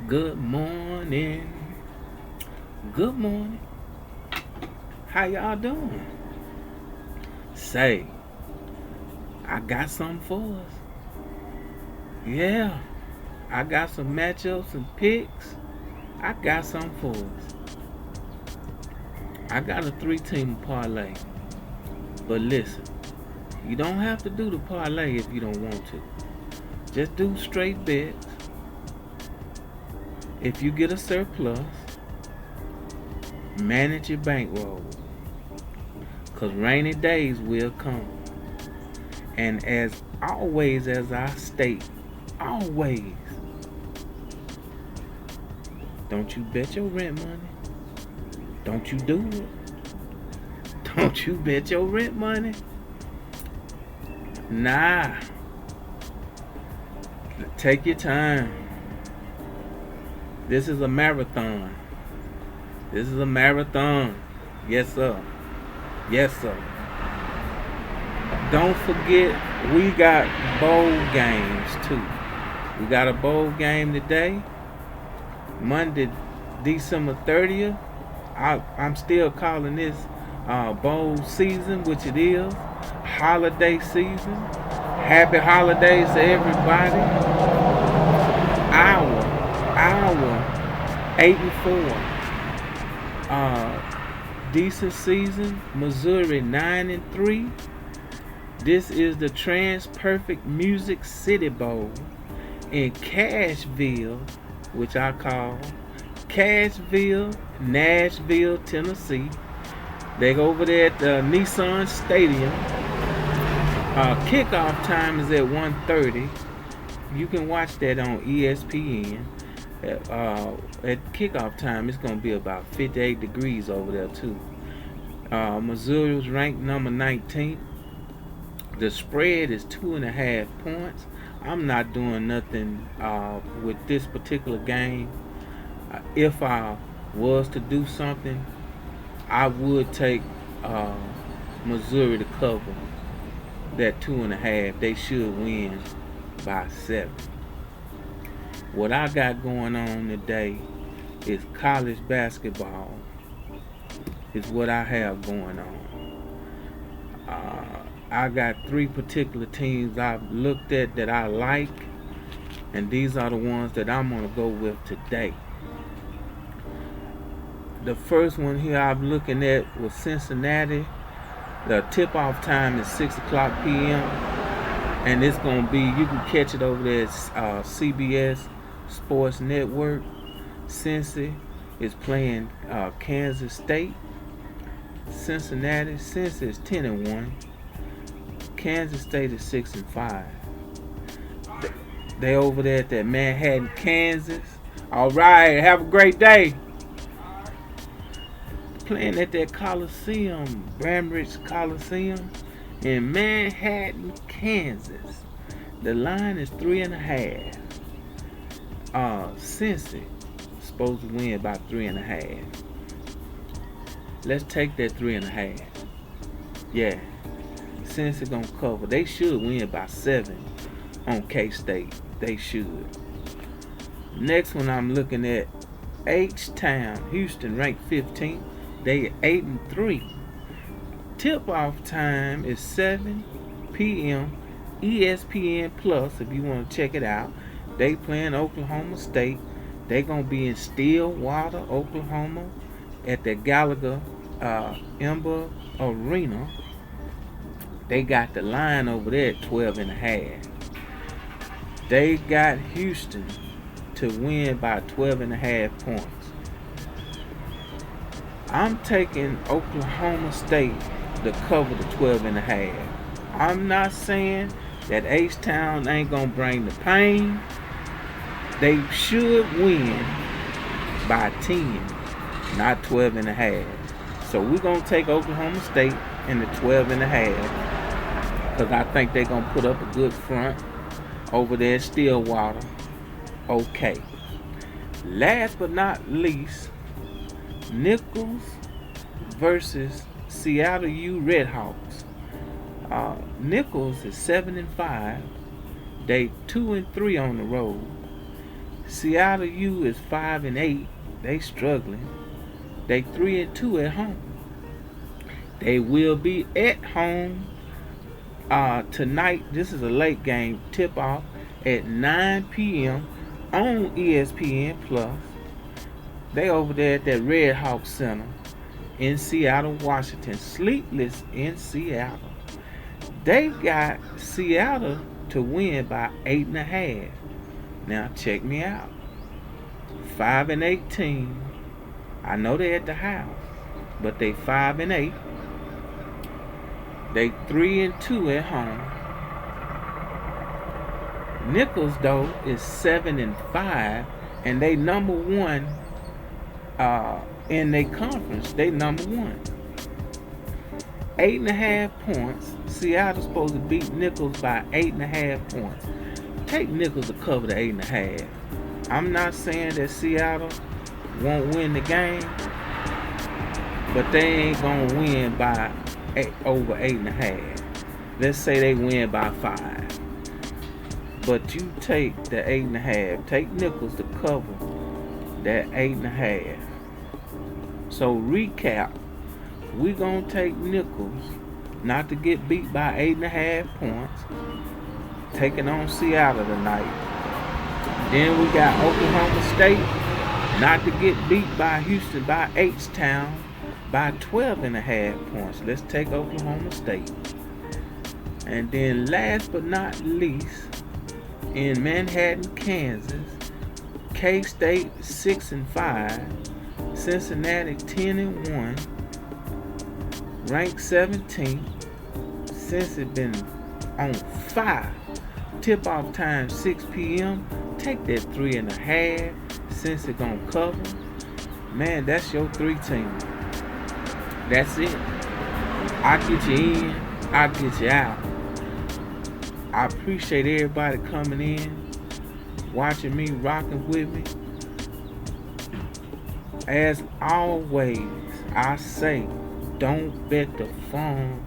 Good morning. Good morning. How y'all doing? Say, I got something for us. Yeah, I got some matchups and picks. I got something for us. I got a three-team parlay. But listen, you don't have to do the parlay if you don't want to. Just do straight bets. If you get a surplus, manage your bankroll. Because rainy days will come. And as always, as I state, always, don't you bet your rent money. Don't you do it. Don't you bet your rent money. Nah. Take your time. This is a marathon. This is a marathon. Yes, sir. Yes, sir. Don't forget, we got bowl games too. We got a bowl game today, Monday, December 30th. I'm still calling this bowl season, which it is, holiday season. Happy holidays to everybody. Our 8-4. Decent season. Missouri 9-3. This is the Trans Perfect Music City Bowl in Cashville, which I call Cashville, Nashville, Tennessee. They go over there at the Nissan Stadium. Kickoff time is at 1:30. You can watch that on ESPN. At kickoff time, it's going to be about 58 degrees over there too. Missouri was ranked number 19th. The spread is 2.5 points. I'm not doing nothing with this particular game. If I was to do something, I would take Missouri to cover that 2.5. They should win by 7. What I got going on today is college basketball. Is what I have going on. I got 3 particular teams I've looked at that I like, and these are the ones that I'm going to go with today. The first one here I'm looking at was Cincinnati. The tip-off time is 6 o'clock p.m. And it's going to be, you can catch it over there at CBS Sports Network. Cincy is playing Kansas State. Cincinnati is 10-1. Kansas State is 6-5. They over there at that Manhattan, Kansas. All right, have a great day. Playing at that Coliseum, Bramridge Coliseum in Manhattan, Kansas. The line is 3.5. Cincy supposed to win by 3.5. Let's take that 3.5. Yeah. Cincy gonna cover. They should win by 7 on K-State. They should. Next one I'm looking at, H-Town, Houston, ranked 15th. They 8-3. Tip-off time is 7 p.m. ESPN Plus, if you want to check it out. They playing Oklahoma State. They gonna be in Stillwater, Oklahoma, at the Gallagher Ember Arena. They got the line over there at 12.5. They got Houston to win by 12.5 points. I'm taking Oklahoma State to cover the 12.5. I'm not saying that H-Town ain't gonna bring the pain. They should win by 10, not 12.5. So we're gonna take Oklahoma State in the 12.5. Because I think they're going to put up a good front over there at Stillwater. Okay. Last but not least, Nicholls versus Seattle U Redhawks. Nicholls is 7-5. They 2-3 on the road. Seattle U is 5-8. They struggling. They 3-2 at home. They will be at home tonight. This is a late game tip off at 9 p.m. on ESPN Plus. They over there at that Red Hawk Center in Seattle, Washington. Sleepless in Seattle. They got Seattle to win by 8.5. Now check me out. 5-8 team. I know they at the house, but they 5-8. They 3-2 at home. Nichols though is 7-5, and they number one in their conference. They number one. 8.5 points. Seattle's supposed to beat Nichols by 8.5 points. Take Nichols to cover the 8.5. I'm not saying that Seattle won't win the game, but they ain't gonna win by over 8.5. Let's say they win by 5. But you take the 8.5. Take Nichols to cover that 8.5. So recap, we gonna take Nichols not to get beat by 8.5 points. Taking on Seattle tonight. Then we got Oklahoma State not to get beat by Houston by H-Town by 12.5 points. Let's take Oklahoma State. And then last but not least, in Manhattan, Kansas, K-State 6-5, Cincinnati 10-1, ranked 17th. Since it's been on fire. Tip-off time 6 p.m. Take that 3.5. Since it's gonna cover. Man, that's your 3 team. That's it. I'll get you in. I'll get you out. I appreciate everybody coming in, watching me, rocking with me. As always, I say, don't bet the phone.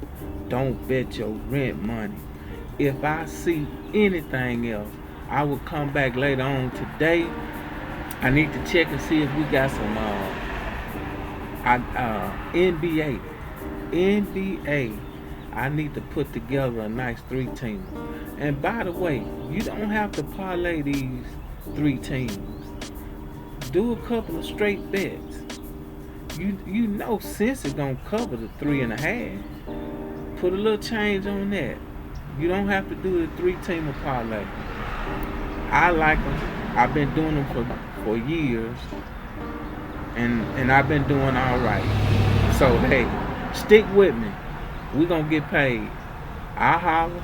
Don't bet your rent money. If I see anything else, I will come back later on today. I need to check and see if we got some NBA. I need to put together a nice 3-team. And by the way, you don't have to parlay these 3 teams. Do a couple of straight bets. You know Cincy gonna cover the 3.5. Put a little change on that. You don't have to do the 3-team parlay. I like them. I've been doing them for years, and I've been doing all right. So hey, stick with me. We're gonna get paid. I'll holler.